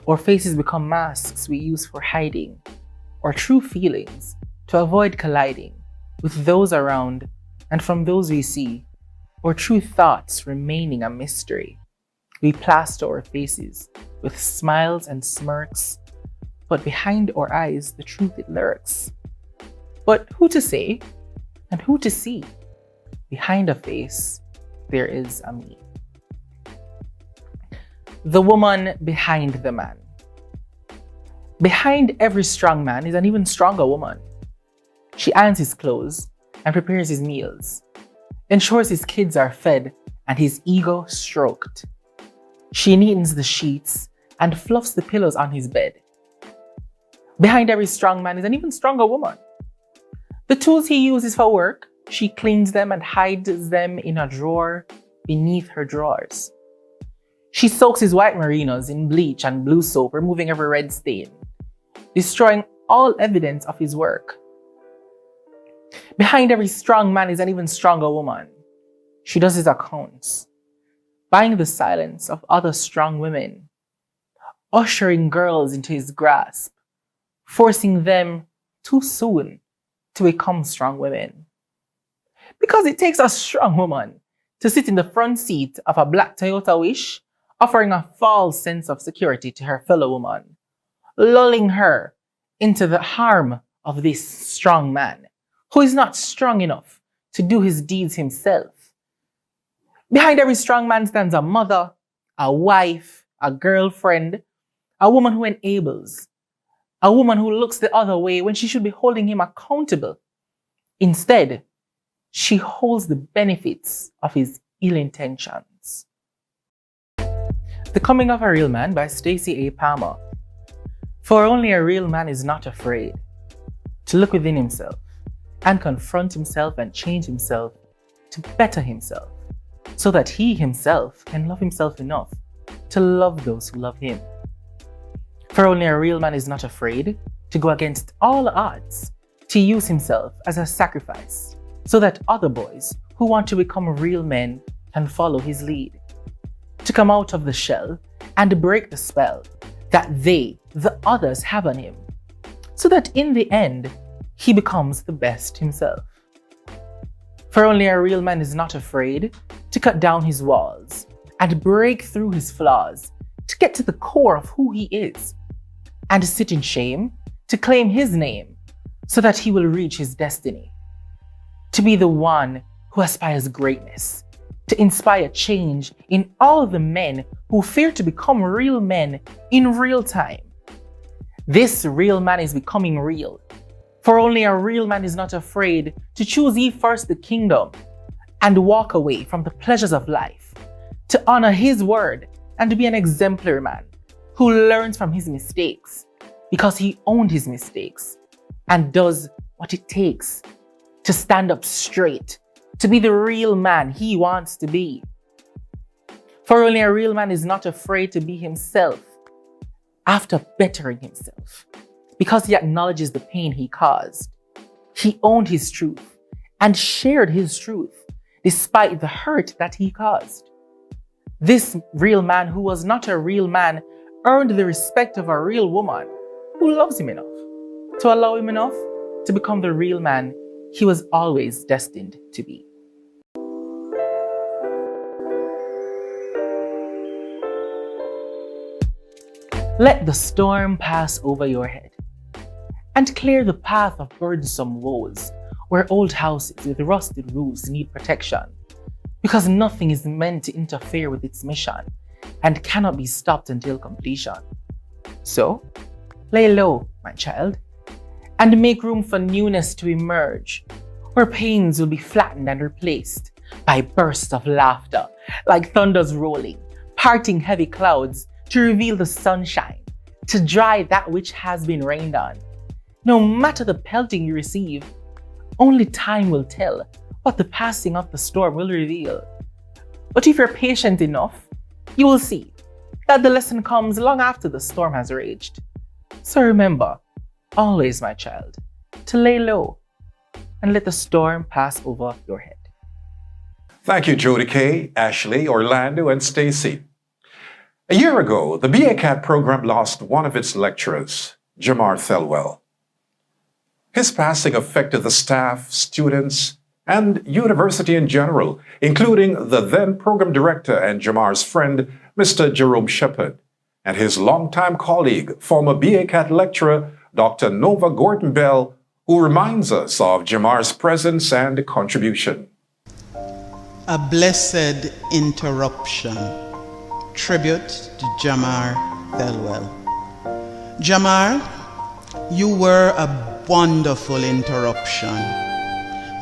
Our faces become masks we use for hiding our true feelings to avoid colliding with those around and from those we see, our true thoughts remaining a mystery. We plaster our faces with smiles and smirks, but behind our eyes, the truth it lurks. But who to say and who to see? Behind a face, there is a me. The woman behind the man. Behind every strong man is an even stronger woman. She irons his clothes and prepares his meals, ensures his kids are fed and his ego stroked. She neatens the sheets and fluffs the pillows on his bed. Behind every strong man is an even stronger woman. The tools he uses for work, she cleans them and hides them in a drawer beneath her drawers. She soaks his white merinos in bleach and blue soap, removing every red stain, destroying all evidence of his work. Behind every strong man is an even stronger woman. She does his accounts, buying the silence of other strong women, ushering girls into his grasp, forcing them too soon to become strong women. Because it takes a strong woman to sit in the front seat of a black Toyota Wish, offering a false sense of security to her fellow woman, lulling her into the harm of this strong man, who is not strong enough to do his deeds himself. Behind every strong man stands a mother, a wife, a girlfriend, a woman who enables, a woman who looks the other way when she should be holding him accountable. Instead, she holds the benefits of his ill intentions. The Coming of a Real Man by Stacey A. Palmer. For only a real man is not afraid to look within himself and confront himself and change himself to better himself, so that he himself can love himself enough to love those who love him. For only a real man is not afraid to go against all odds, to use himself as a sacrifice, so that other boys who want to become real men can follow his lead. To come out of the shell and break the spell that they, the others, have on him, so that in the end, he becomes the best himself. For only a real man is not afraid to cut down his walls and break through his flaws to get to the core of who he is, and sit in shame to claim his name so that he will reach his destiny. To be the one who aspires greatness, to inspire change in all the men who fear to become real men in real time. This real man is becoming real. For only a real man is not afraid to choose ye first the kingdom and walk away from the pleasures of life, to honor his word and to be an exemplary man who learns from his mistakes because he owned his mistakes and does what it takes to stand up straight, to be the real man he wants to be. For only a real man is not afraid to be himself after bettering himself, because he acknowledges the pain he caused. He owned his truth and shared his truth despite the hurt that he caused. This real man who was not a real man earned the respect of a real woman who loves him enough to allow him enough to become the real man he was always destined to be. Let the storm pass over your head and clear the path of burdensome woes where old houses with rusted roofs need protection, because nothing is meant to interfere with its mission and cannot be stopped until completion. So, lay low, my child, and make room for newness to emerge, where pains will be flattened and replaced by bursts of laughter, like thunders rolling, parting heavy clouds to reveal the sunshine, to dry that which has been rained on. No matter the pelting you receive, only time will tell what the passing of the storm will reveal. But if you're patient enough, you will see that the lesson comes long after the storm has raged. So remember, always, my child, to lay low and let the storm pass over your head. Thank you, Jody Kay, Ashley, Orlando, and Stacy. A year ago, the BACAT program lost one of its lecturers, Jamar Thelwell. His passing affected the staff, students, and university in general, including the then program director and Jamar's friend, Mr. Jerome Shepard, and his longtime colleague, former BACAT lecturer, Dr. Nova Gorton-Bell, who reminds us of Jamar's presence and contribution. A blessed interruption. Tribute to Jamar Thelwell. Jamar, you were a wonderful interruption.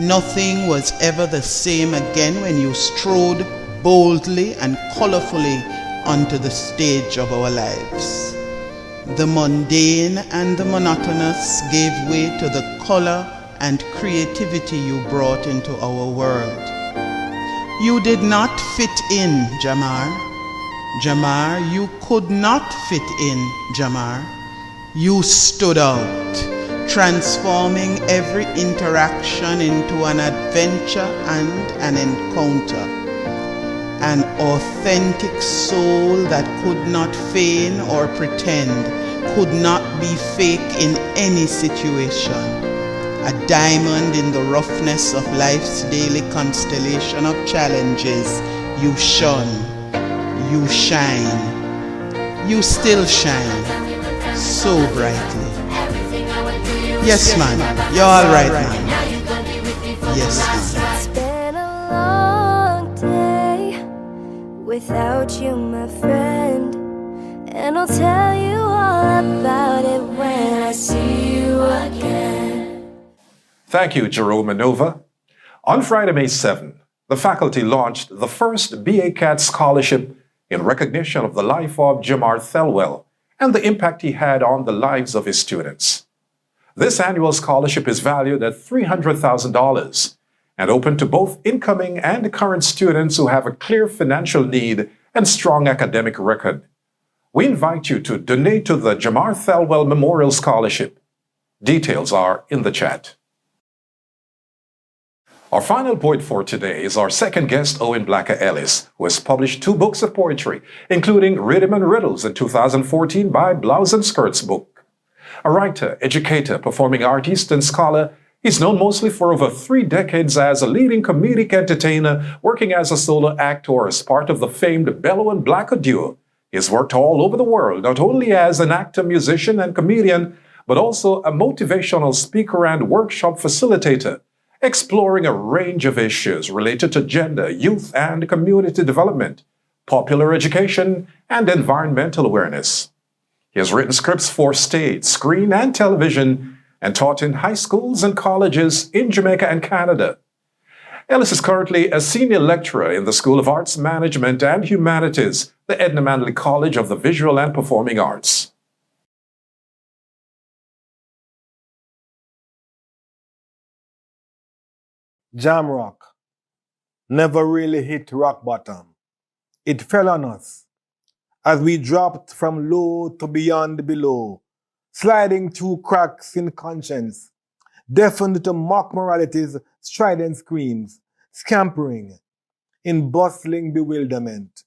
Nothing was ever the same again when you strode boldly and colorfully onto the stage of our lives. The mundane and the monotonous gave way to the color and creativity you brought into our world. You did not fit in, Jamar. Jamar, you could not fit in, Jamar. You stood out, transforming every interaction into an adventure and an encounter. An authentic soul that could not feign or pretend, could not be fake in any situation. A diamond in the roughness of life's daily constellation of challenges. You shone, you shine, you still shine so brightly. Yes, man, you're all right, man. Yes, man. It's been a long day without you, my friend, and I'll tell you all about it when I see you again. Thank you, Jerome and Nova. On Friday, May 7, the faculty launched the first BACAT scholarship in recognition of the life of Jamar Thelwell and the impact he had on the lives of his students. This annual scholarship is valued at $300,000 and open to both incoming and current students who have a clear financial need and strong academic record. We invite you to donate to the Jamar Thelwell Memorial Scholarship. Details are in the chat. Our final poet for today is our second guest, Owen Blacker Ellis, who has published 2 books of poetry, including Rhythm and Riddles in 2014 by Blouse and Skirts book. A writer, educator, performing artist, and scholar, he's known mostly for over 3 decades as a leading comedic entertainer, working as a solo actor as part of the famed Bello and Blacker duo. He's worked all over the world, not only as an actor, musician, and comedian, but also a motivational speaker and workshop facilitator, exploring a range of issues related to gender, youth, and community development, popular education, and environmental awareness. He has written scripts for stage, screen, and television, and taught in high schools and colleges in Jamaica and Canada. Ellis is currently a senior lecturer in the School of Arts Management and Humanities, the Edna Manley College of the Visual and Performing Arts. Jam rock never really hit rock bottom. It fell on us as we dropped from low to beyond below, sliding through cracks in conscience, deafened to mock morality's strident screams, scampering in bustling bewilderment,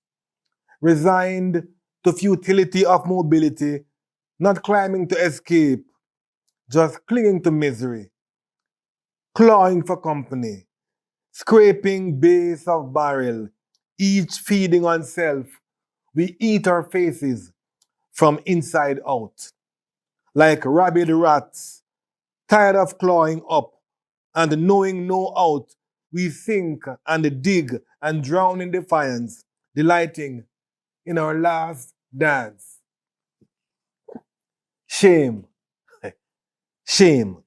resigned to futility of mobility, not climbing to escape, just clinging to misery, clawing for company, scraping base of barrel, each feeding on self. We eat our faces, from inside out. Like rabid rats, tired of clawing up and knowing no out, we sink and dig and drown in defiance, delighting in our last dance. Shame, shame.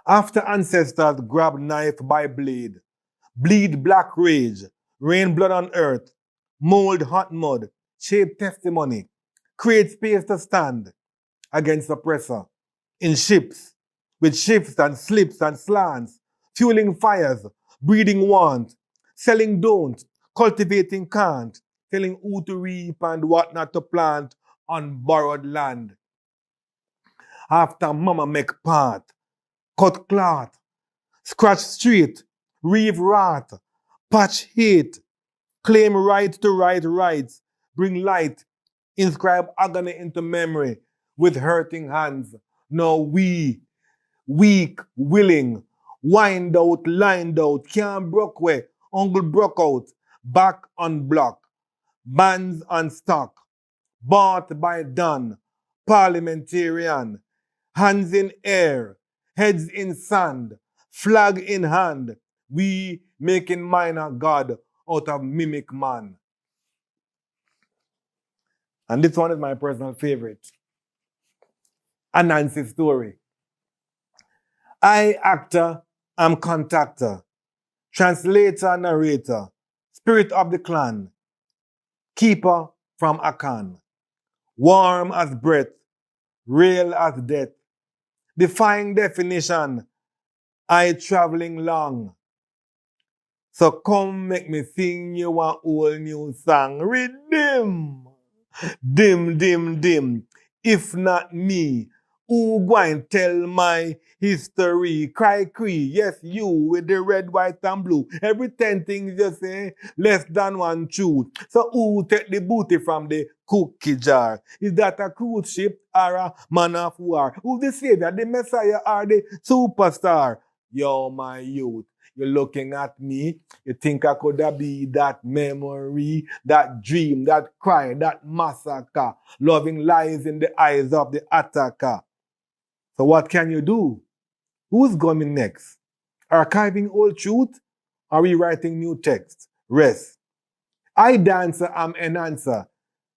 After ancestors grab knife by blade, bleed black rage, rain blood on earth, mold hot mud, shape testimony, create space to stand against oppressor in ships with shifts and slips and slants, fueling fires, breeding want, selling don't, cultivating can't, telling who to reap and what not to plant on borrowed land. After mama make part, cut cloth, scratch street, reeve wrath, patch hate, claim right to right rights, bring light, inscribe agony into memory with hurting hands. Now we, weak, willing, wind out, lined out, can't broke way, uncle broke out, back on block, bands on stock, bought by Don, parliamentarian, hands in air, heads in sand, flag in hand, we making minor God out of mimic man. And this one is my personal favorite. Anansi's story. I, actor, am contactor, translator, narrator, spirit of the clan, keeper from Akan, warm as breath, real as death, defying definition, I traveling long. So come make me sing you a whole new song. Rhythm. Dim, dim, dim. If not me, who going tell my history? Cry cree, yes, you with the red, white, and blue. Every 10 things you say, less than one truth. So who take the booty from the cookie jar? Is that a cruise ship or a man of war? Who's the savior, the messiah, or the superstar? Yo, my youth. You're looking at me, you think I could be that memory, that dream, that cry, that massacre, loving lies in the eyes of the attacker. So what can you do? Who's coming next? Archiving old truth or rewriting new text? Rest. I dancer, am enhancer,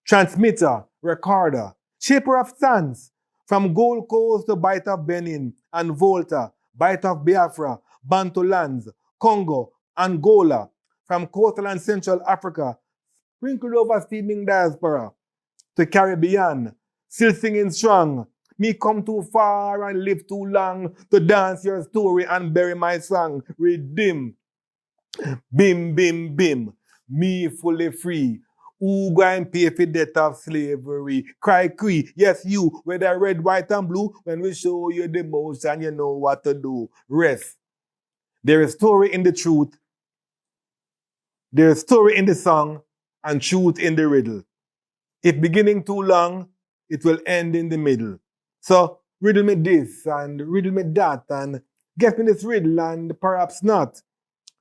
transmitter, recorder, shaper of sands, from Gold Coast to Bight of Benin and Volta, Bight of Biafra, Bantu lands, Congo, Angola, from coastal and Central Africa, sprinkled over steaming diaspora, to Caribbean, still singing strong. Me come too far and live too long to dance your story and bury my song. Redeem. Bim, bim, bim. Me fully free. Who go and pay for debt of slavery? Cry cree. Yes, you, whether red, white, and blue, when we show you the motion, you know what to do. Rest. There is story in the truth. There is story in the song and truth in the riddle. If beginning too long, it will end in the middle. So riddle me this and riddle me that and get me this riddle and perhaps not.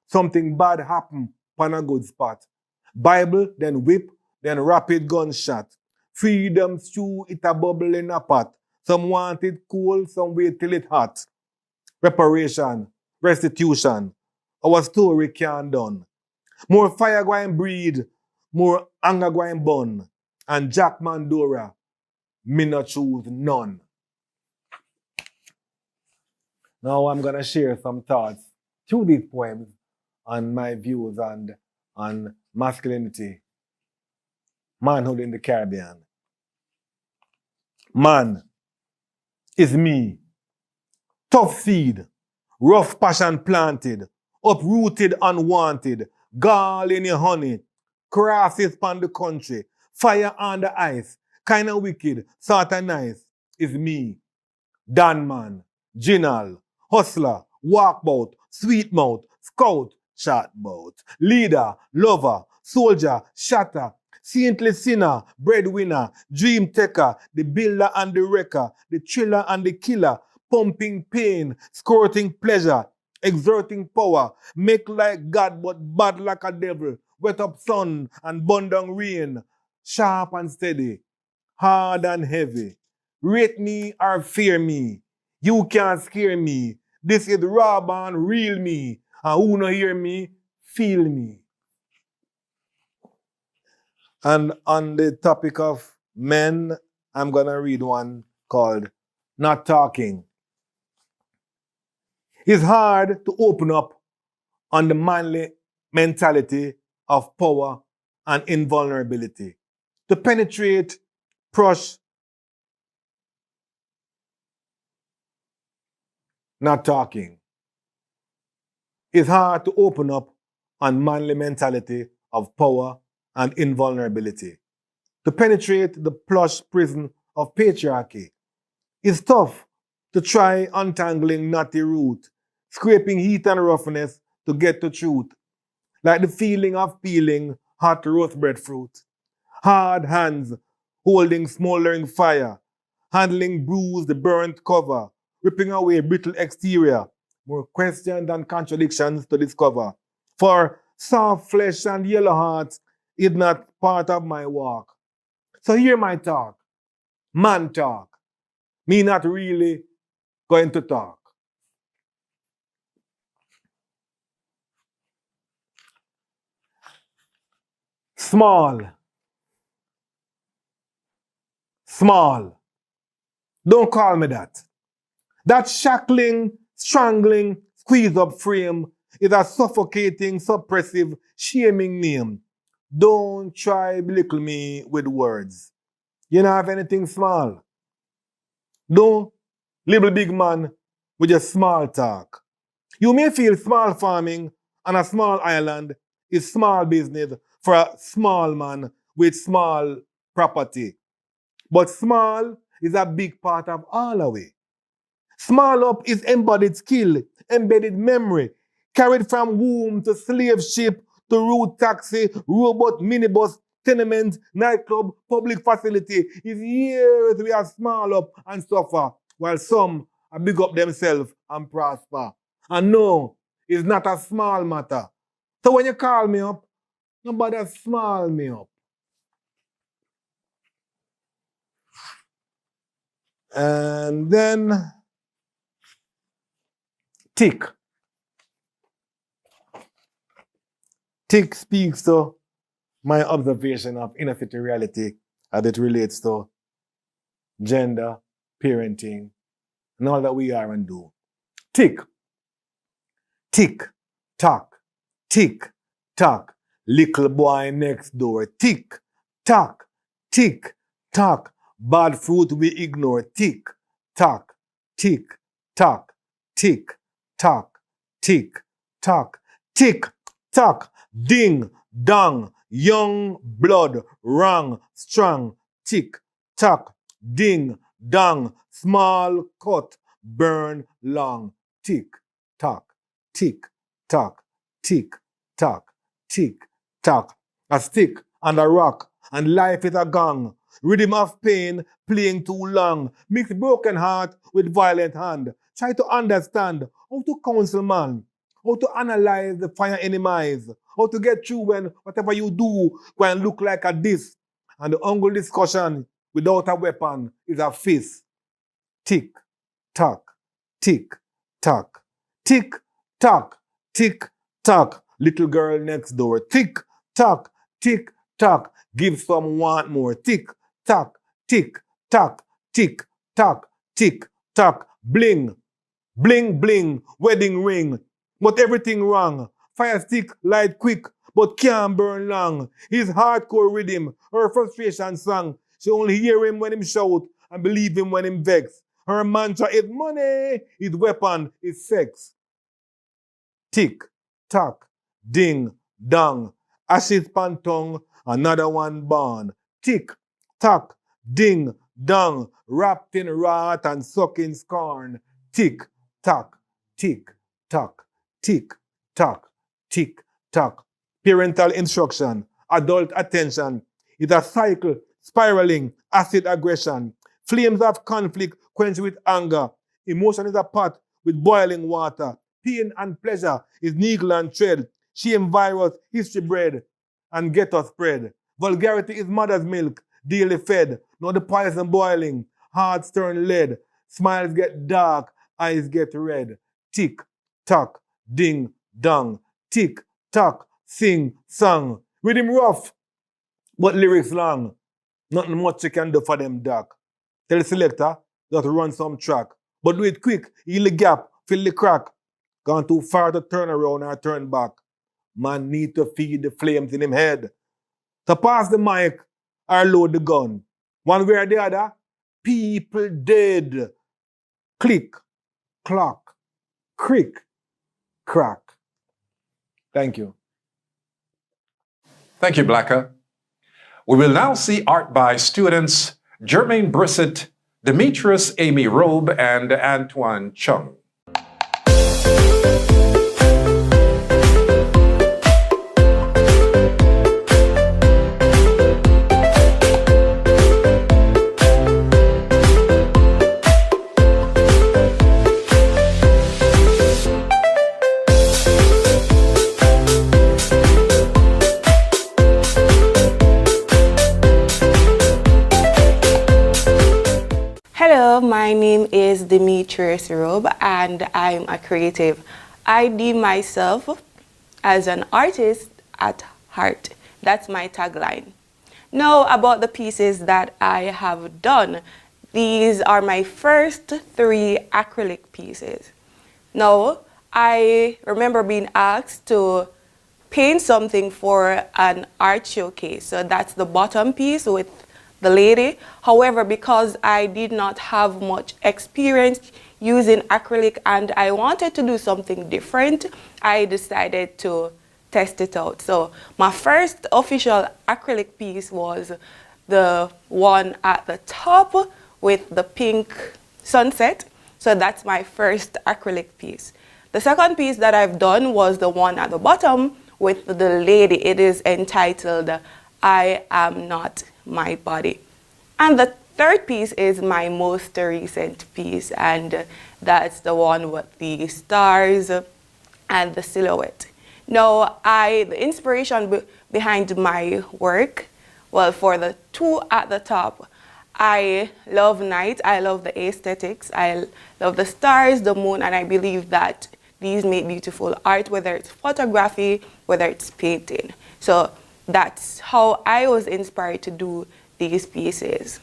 Something bad happen on a good spot. Bible, then whip, then rapid gunshot. Freedom stew, it a bubble in a pot. Some want it cool, some wait till it hot. Reparation, restitution. Our story can't done. More fire going breed, more anger going burn. And Jack Mandora, me not choose none. Now I'm gonna share some thoughts through these poems on my views on masculinity, manhood in the Caribbean. Man is me, tough seed, rough passion planted, uprooted unwanted, gall in your honey, crosses pon the country, fire on the ice, kinda wicked, sorta nice, is me. Dan man, Ginal, hustler, walkbout, sweet mouth, scout, chatbout, leader, lover, soldier, shatter, saintly sinner, breadwinner, dream taker, the builder and the wrecker, the thriller and the killer, pumping pain, squirting pleasure, exerting power, make like God but bad like a devil, wet up sun and burn down rain, sharp and steady, hard and heavy. Rate me or fear me. You can't scare me. This is raw and real me. And who no hear me, feel me. And on the topic of men, I'm going to read one called Not Talking. It's hard to open up on the manly mentality of power and invulnerability. To penetrate, push, not talking. It's hard to open up on manly mentality of power and invulnerability. To penetrate the plush prison of patriarchy. It's tough to try untangling knotty root, scraping heat and roughness to get to truth. Like the feeling of peeling hot roast breadfruit. Hard hands holding smoldering fire, handling bruised, burnt cover, ripping away brittle exterior. More questions than contradictions to discover. For soft flesh and yellow hearts is not part of my walk. So hear my talk, man talk, me not really going to talk. Small. Small. Don't call me that. That shackling, strangling, squeeze up frame is a suffocating, suppressive, shaming name. Don't try belittle me with words. You don't have anything small. Don't little big man with your small talk. You may feel small farming on a small island is small business for a small man with small property. But small is a big part of all of it. Small up is embodied skill, embedded memory, carried from womb to slave ship to route taxi, robot, minibus, tenement, nightclub, public facility. It's years we are small up and suffer, while some are big up themselves and prosper. And no, it's not a small matter. So when you call me up, nobody small me up. And then tick. Tick speaks to my observation of inner city reality as it relates to gender, parenting, and all that we are and do. Tick. Tick, tock, tick, tock. Little boy next door. Tick, tock, tick, tock. Bad fruit we ignore. Tick, tock, tick, tock, tick, tock, tick, tock, tick, tock. Ding, dong, young blood, wrong, strong. Tick, tock, ding, dong, small cut, burn long. Tick, tock, tick, tock, tick, tock, tick, tock. A stick and a rock, and life is a gong. Rhythm of pain playing too long. Mix broken heart with violent hand. Try to understand how to counsel man, how to analyze the fire enemies, how to get through when whatever you do go and look like a this. And the only discussion without a weapon is a fist. Tick, tock, tick, tock, tick, tock, tick, tock. Little girl next door. Tick, tock, tick, tock. Give some want more. Tick, tock, tick, tock, tick, tock, tick, tock. Bling, bling, bling. Wedding ring. But everything wrong. Fire stick light quick, but can't burn long. His hardcore rhythm, her frustration song. She only hear him when him shout and believe him when him vex. Her mantra is money, his weapon is sex. Tick, tock, ding, dong. Ashes pan tongue, another one born. Tick, tock, ding, dong. Wrapped in wrath and sucking scorn. Tick, tock, tick, tock, tick, tock, tick, tock. Parental instruction, adult attention is a cycle spiraling acid aggression. Flames of conflict quenched with anger. Emotion is a pot with boiling water. Pain and pleasure is needle and thread. Shame virus, history bred, and ghetto spread. Vulgarity is mother's milk. daily fed. Now the poison boiling, hearts turn lead, smiles get dark, eyes get red. Tick, tock, ding, dong. Tick, tock, sing, song. Rhythm rough, but lyrics long. Nothing much you can do for them, doc. Tell the selector just run some track. But do it quick, heal the gap, fill the crack. Gone too far to turn around or turn back. Man need to feed the flames in him head. To pass the mic or load the gun. One way or the other, people dead. Click, clock, crick, crack. Thank you. Thank you, Blacker. We will now see art by students Jermaine Brissett, Demetrius Amy Robe, and Antoine Chung. Hello, my name is Demetrius Robe and I'm a creative. I deem myself as an artist at heart. That's my tagline. Now about the pieces that I have done. These are my first 3 acrylic pieces. Now, I remember being asked to paint something for an art showcase. So that's the bottom piece with the lady. However, because I did not have much experience using acrylic and I wanted to do something different, I decided to test it out. So my first official acrylic piece was the one at the top with the pink sunset. So that's my first acrylic piece. The second piece that I've done was the one at the bottom with the lady. It is entitled I Am Not My Body. And the third piece is my most recent piece, and that's the one with the stars and the silhouette. Now, the inspiration behind my work, well, for the 2 at the top, I love night, I love the aesthetics, I love the stars, the moon, and I believe that these make beautiful art, whether it's photography, whether it's painting. So that's how I was inspired to do these pieces.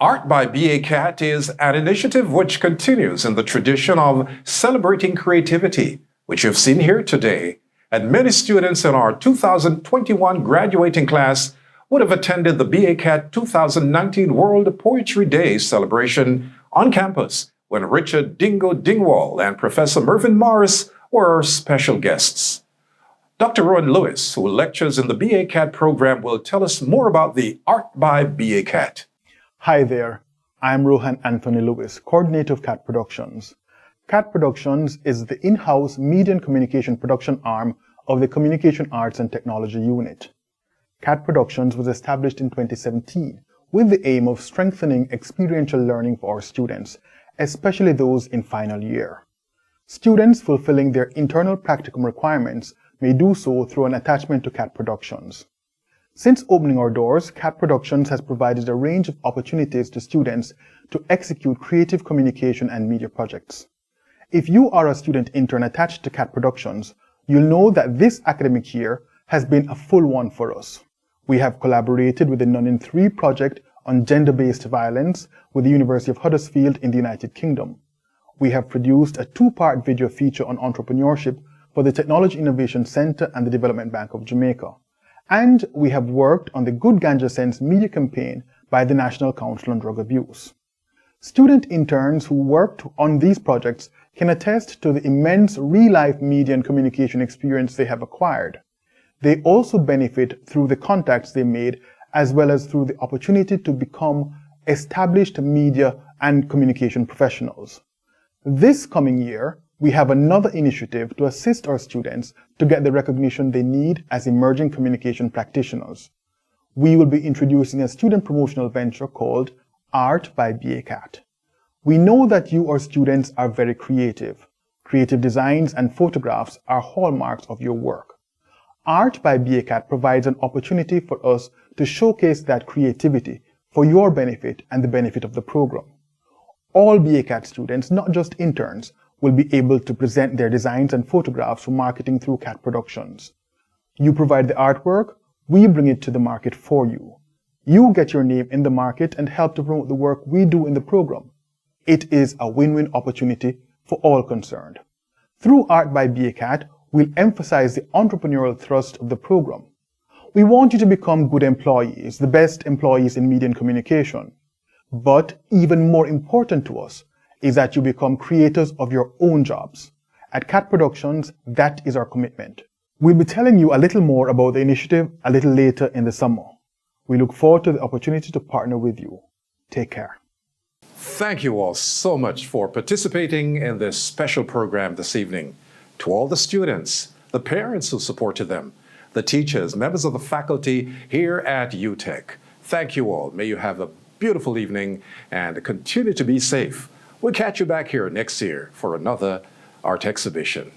Art by BA Cat is an initiative which continues in the tradition of celebrating creativity, which you've seen here today. And many students in our 2021 graduating class would have attended the BA Cat 2019 World Poetry Day celebration on campus when Richard Dingo Dingwall and Professor Mervyn Morris were our special guests. Dr. Rowan Lewis, who lectures in the BA Cat program, will tell us more about the Art by BA Cat. Hi there, I'm Rohan Anthony Lewis, coordinator of CAT Productions. CAT Productions is the in-house media and communication production arm of the Communication Arts and Technology Unit. CAT Productions was established in 2017 with the aim of strengthening experiential learning for our students, especially those in final year. Students fulfilling their internal practicum requirements may do so through an attachment to CAT Productions. Since opening our doors, CAT Productions has provided a range of opportunities to students to execute creative communication and media projects. If you are a student intern attached to CAT Productions, you'll know that this academic year has been a full one for us. We have collaborated with the None in 3 project on gender-based violence with the University of Huddersfield in the United Kingdom. we have produced a 2-part video feature on entrepreneurship for the Technology Innovation Center and the Development Bank of Jamaica. And we have worked on the Good Ganja Sense media campaign by the National Council on Drug Abuse. Student interns who worked on these projects can attest to the immense real-life media and communication experience they have acquired. They also benefit through the contacts they made, as well as through the opportunity to become established media and communication professionals. This coming year, we have another initiative to assist our students to get the recognition they need as emerging communication practitioners. We will be introducing a student promotional venture called Art by BACAT. We know that you, our students, are very creative. Creative designs and photographs are hallmarks of your work. Art by BACAT provides an opportunity for us to showcase that creativity for your benefit and the benefit of the program. All BACAT students, not just interns, will be able to present their designs and photographs for marketing through CAT Productions. You provide the artwork, we bring it to the market for you. You get your name in the market and help to promote the work we do in the program. It is a win-win opportunity for all concerned. Through Art by BACAT, we'll emphasize the entrepreneurial thrust of the program. We want you to become good employees, the best employees in media and communication. But even more important to us is that you become creators of your own jobs. At CAT Productions, that is our commitment. We'll be telling you a little more about the initiative a little later in the summer. We look forward to the opportunity to partner with you. Take care. Thank you all so much for participating in this special program this evening. To all the students, the parents who supported them, the teachers, members of the faculty here at UTech, thank you all. May you have a beautiful evening and continue to be safe. We'll catch you back here next year for another art exhibition.